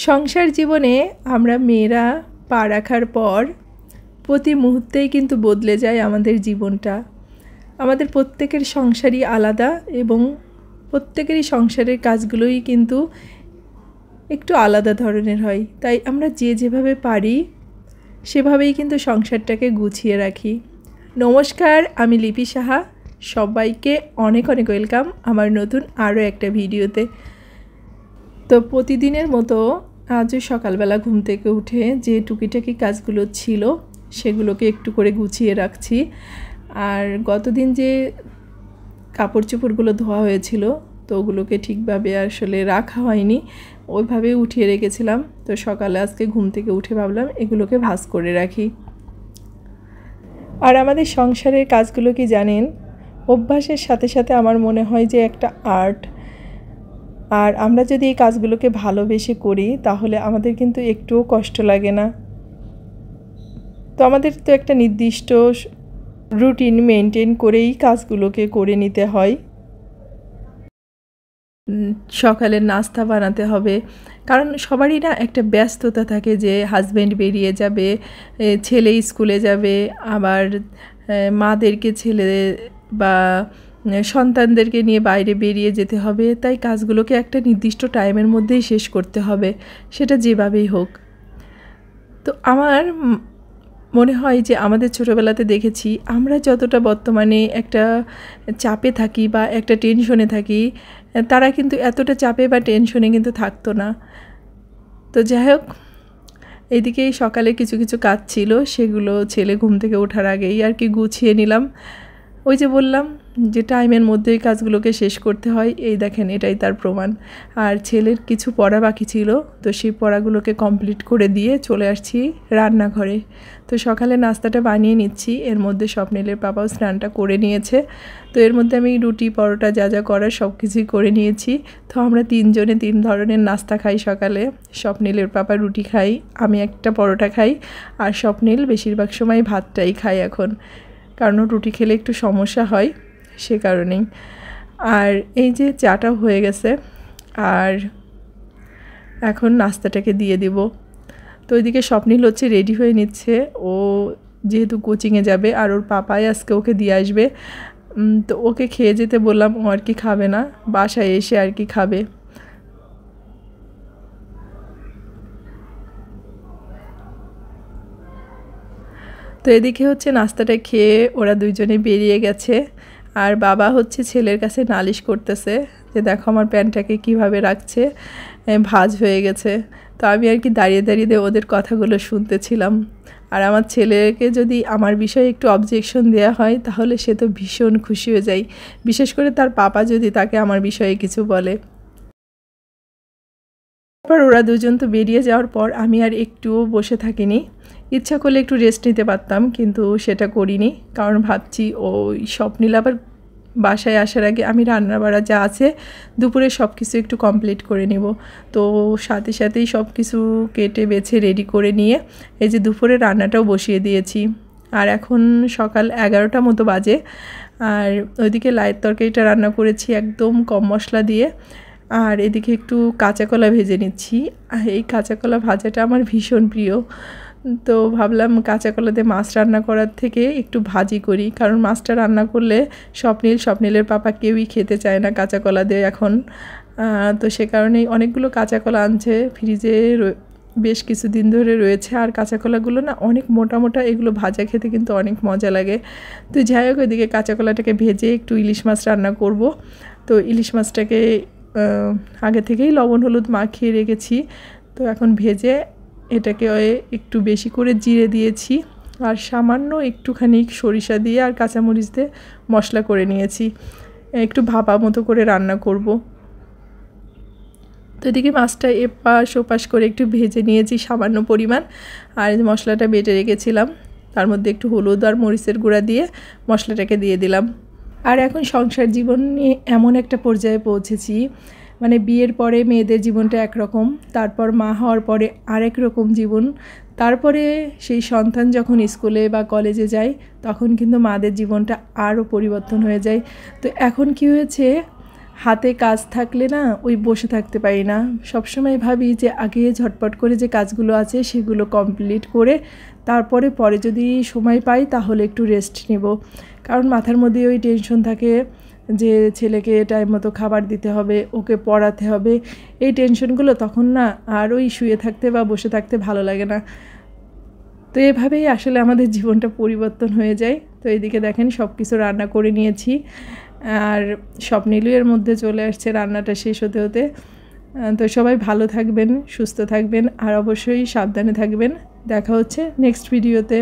সংসার জীবনে আমরা মেয়েরা পা রাখার পর প্রতি মুহূর্তেই কিন্তু বদলে যায় আমাদের জীবনটা। আমাদের প্রত্যেকের সংসারই আলাদা এবং প্রত্যেকেরই সংসারের কাজগুলোই কিন্তু একটু আলাদা ধরনের হয়। তাই আমরা যেভাবে পারি সেভাবেই কিন্তু সংসারটাকে গুছিয়ে রাখি। নমস্কার, আমি লিপি সাহা। সবাইকে অনেক অনেক ওয়েলকাম আমার নতুন আরও একটা ভিডিওতে। তো প্রতিদিনের মতো আজও সকালবেলা ঘুম থেকে উঠে যে টুকিটাকি কাজগুলো ছিল সেগুলোকে একটু করে গুছিয়ে রাখছি। আর গতদিন যে কাপড় চোপড়গুলো ধোয়া হয়েছিল তো ওগুলোকে ঠিকভাবে আসলে রাখা হয়নি, ওইভাবে উঠিয়ে রেখেছিলাম। তো সকালে আজকে ঘুম থেকে উঠে ভাবলাম এগুলোকে ভাঁজ করে রাখি। আর আমাদের সংসারের কাজগুলো কি জানেন, অভ্যাসের সাথে সাথে আমার মনে হয় যে একটা আর্ট। আর আমরা যদি এই কাজগুলোকে ভালোবেসে করি তাহলে আমাদের কিন্তু একটুও কষ্ট লাগে না। তো আমাদের তো একটা নির্দিষ্ট রুটিন মেনটেন করেই কাজগুলোকে করে নিতে হয়। সকালের নাস্তা বানাতে হবে, কারণ সবারই না একটা ব্যস্ততা থাকে যে হাজব্যান্ড বেরিয়ে যাবে, ছেলে স্কুলে যাবে, আবার মাদেরকে ছেলে বা সন্তানদেরকে নিয়ে বাইরে বেরিয়ে যেতে হবে। তাই কাজগুলোকে একটা নির্দিষ্ট টাইমের মধ্যেই শেষ করতে হবে, সেটা যেভাবেই হোক। তো আমার মনে হয় যে আমাদের ছোটোবেলাতে দেখেছি আমরা যতটা বর্তমানে একটা চাপে থাকি বা একটা টেনশনে থাকি, তারা কিন্তু এতটা চাপে বা টেনশনে কিন্তু থাকতো না। তো যাই হোক, এদিকেই সকালে কিছু কিছু কাজ ছিল, সেগুলো ছেলে ঘুম থেকে ওঠার আগেই আর কি গুছিয়ে নিলাম। ওই যে বললাম যে টাইমের মধ্যেই কাজগুলোকে শেষ করতে হয়, এই দেখেন এটাই তার প্রমাণ। আর ছেলের কিছু পড়া বাকি ছিল, তো সেই পড়াগুলোকে কমপ্লিট করে দিয়ে চলে আসছি রান্নাঘরে। তো সকালে নাস্তাটা বানিয়ে নিচ্ছি, এর মধ্যে স্বপ্নিলের পাপাও স্নানটা করে নিয়েছে। তো এর মধ্যে আমি রুটি পরোটা যা যা করার সব কিছুই করে নিয়েছি। তো আমরা তিনজনে তিন ধরনের নাস্তা খাই সকালে। স্বপ্নিলের পাপা রুটি খাই, আমি একটা পরোটা খাই, আর স্বপ্নিল বেশিরভাগ সময় ভাতটাই খাই এখন, কারণ রুটি খেলে একটু সমস্যা হয় সে কারণেই। আর এই যে চাটা হয়ে গেছে, আর এখন নাস্তাটাকে দিয়ে দিব। তো ওইদিকে স্বপ্নিল হচ্ছে রেডি হয়ে নিচ্ছে, ও যেহেতু কোচিংয়ে যাবে আর ওর পাপাই আজকে ওকে দিয়ে আসবে। তো ওকে খেয়ে যেতে বললাম, ও আর কি খাবে না, বাসায় এসে আর কি খাবে। তো এদিকে হচ্ছে নাস্তাটা খেয়ে ওরা দুইজনে বেরিয়ে গেছে, আর বাবা হচ্ছে ছেলের কাছে নালিশ করতেছে যে দেখো আমার প্যান্টটাকে কিভাবে রাখছে, ভাঁজ হয়ে গেছে। তো আমি আর কি দাঁড়িয়ে দাঁড়িয়ে ওদের কথাগুলো শুনতেছিলাম। আর আমার ছেলেকে যদি আমার বিষয়ে একটু অবজেকশন দেওয়া হয় তাহলে সে তো ভীষণ খুশি হয়ে যায়, বিশেষ করে তার পাপা যদি তাকে আমার বিষয়ে কিছু বলে। তারপর ওরা দুজন তো বেরিয়ে যাওয়ার পর আমি আর একটুও বসে থাকিনি। ইচ্ছা করলে একটু রেস্ট নিতে পারতাম, কিন্তু সেটা করিনি, কারণ ভাবছি ওই স্বপ্নিল আবার বাসায় আসার আগে আমি রান্নাবাড়া যা আছে দুপুরে সব কিছু একটু কমপ্লিট করে নেব। তো সাথে সাথেই সব কিছু কেটে বেছে রেডি করে নিয়ে এই যে দুপুরে রান্নাটাও বসিয়ে দিয়েছি। আর এখন সকাল 11টা মতো বাজে। আর ওইদিকে লাইয়ের তরকারিটা রান্না করেছি একদম কম মশলা দিয়ে। আর এদিকে একটু কাঁচা কলা ভেজে নিচ্ছি। আর এই কাঁচা কলা ভাজাটা আমার ভীষণ প্রিয়। তো ভাবলাম কাঁচা কলা দিয়ে মাছ রান্না করার থেকে একটু ভাজি করি, কারণ মাছটা রান্না করলে স্বপ্নিলের পাপা কেউই খেতে চায় না কাঁচা কলা দিয়ে এখন। তো সে কারণেই অনেকগুলো কাঁচা কলা আনছে, ফ্রিজে বেশ কিছুদিন ধরে রয়েছে। আর কাঁচা কলাগুলো না অনেক মোটা মোটা, এগুলো ভাজা খেতে কিন্তু অনেক মজা লাগে। তো যাই হোক, ওইদিকে কাঁচা কলাটাকে ভেজে একটু ইলিশ মাছ রান্না করব। তো ইলিশ মাছটাকে আগে থেকেই লবণ হলুদ মাখিয়ে রেখেছি। তো এখন ভেজে এটাকে একটু বেশি করে জিরে দিয়েছি, আর সামান্য একটুখানি সরিষা দিয়ে আর কাঁচামরিচ দিয়ে মশলা করে নিয়েছি, একটু ভাপা মতো করে রান্না করব। তো এদিকে মাছটা এপাশ ওপাশ করে একটু ভেজে নিয়েছি সামান্য পরিমাণ। আর মশলাটা বেটে রেখেছিলাম, তার মধ্যে একটু হলুদ আর মরিচের গুঁড়া দিয়ে মশলাটাকে দিয়ে দিলাম। আর এখন সংসার জীবন নিয়ে এমন একটা পর্যায়ে পৌঁছেছি, মানে বিয়ের পরে মেয়েদের জীবনটা একরকম, তারপর মা হওয়ার পরে আরেক রকম জীবন, তারপরে সেই সন্তান যখন স্কুলে বা কলেজে যায় তখন কিন্তু মাদের জীবনটা আরও পরিবর্তন হয়ে যায়। তো এখন কি হয়েছে, হাতে কাজ থাকলে না ওই বসে থাকতে পারি না, সবসময় ভাবি যে আগে ঝটপট করে যে কাজগুলো আছে সেগুলো কমপ্লিট করে তারপরে পরে যদি সময় পাই তাহলে একটু রেস্ট নেব। কারণ মাথার মধ্যে ওই টেনশন থাকে যে ছেলেকে টাইম মতো খাবার দিতে হবে, ওকে পড়াতে হবে, এই টেনশনগুলো তখন না আর ওই শুয়ে থাকতে বা বসে থাকতে ভালো লাগে না। তো এভাবেই আসলে আমাদের জীবনটা পরিবর্তন হয়ে যায়। তো এইদিকে দেখেন সব কিছু রান্না করে নিয়েছি, আর স্বপ্নিলুয়ের মধ্যে চলে আসছে রান্নাটা শেষ হতে হতে। তো সবাই ভালো থাকবেন, সুস্থ থাকবেন, আর অবশ্যই সাবধানে থাকবেন। দেখা হচ্ছে নেক্সট ভিডিওতে।